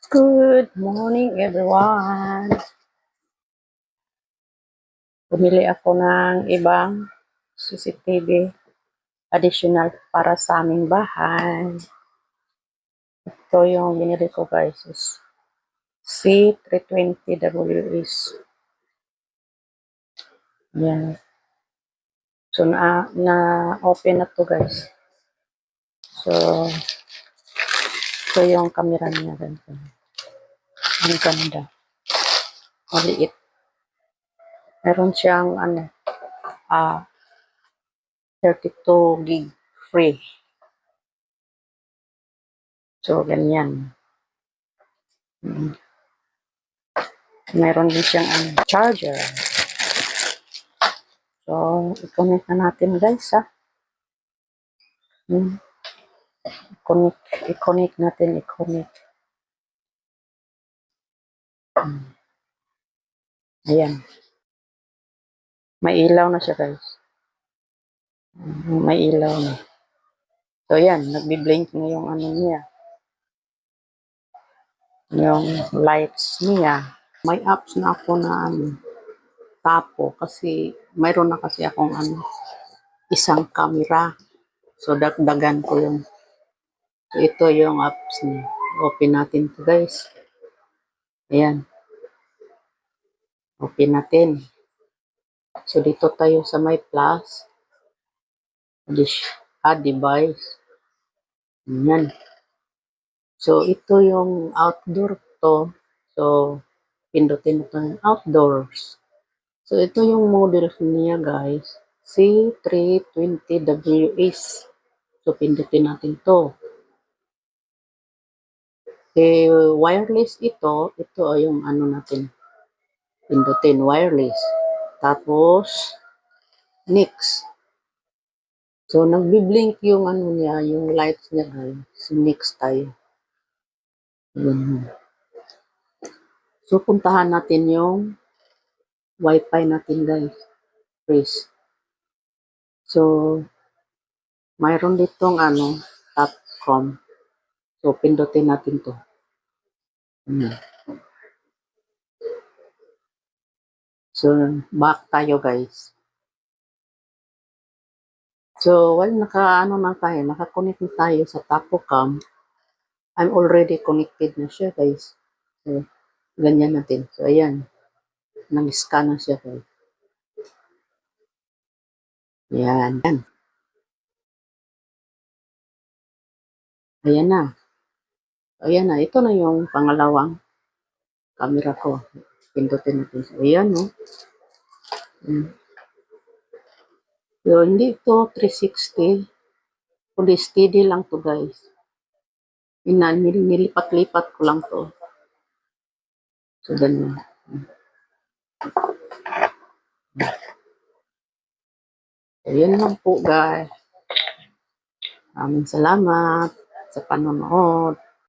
Good morning, everyone. Bumili ako ng ibang CCTV additional para sa aming bahay. Ito yung binili ko, guys, is C320WS. Yan. So, na-open na to, guys. So, ito yung camera niya. Ganito. Ang ganda. Maliit. Meron siyang, 32 gig free. So, ganyan. Meron din siyang charger. So, i-connect na natin, guys, ha. I-connect natin. Ayan. May ilaw na siya, guys. May ilaw na. So, ayan. Nagbi-blink na yung niya. Yung lights niya. May apps na ako na tapo kasi mayroon na kasi akong isang camera. So, dagdagan ko yung so, ito yung apps niya. Open natin to, guys. Ayan. Open natin. So, dito tayo sa may plus. Add device. Ayan. So, ito yung outdoor to. So, pindutin ito yung outdoors. So, ito yung model niya, guys. C320WS. So, pindutin natin to. Wireless ito. Ito ay yung natin. Pindutin, wireless. Tapos, next. So, nagbi-blink yung niya, yung lights niya, guys. So, next tayo. So, puntahan natin yung Wi-Fi natin, guys. Please. So, mayroon ditong .com. So, pindutin natin to. So, back tayo, guys. So, while naka-connect na tayo sa Tapocam, I'm already connected na siya, guys. So, ganyan natin. So, ayan. Nang-scan na siya, guys. Ayan. Ayan na. Ayan na. Ito na yung pangalawang camera ko. Pindutin natin. So, ayan, no? So, hindi ito 360. Kundi steady lang to, guys. Nilipat-lipat ko lang to. So, ganyan. Ayan lang po, guys. Maraming salamat sa panonood.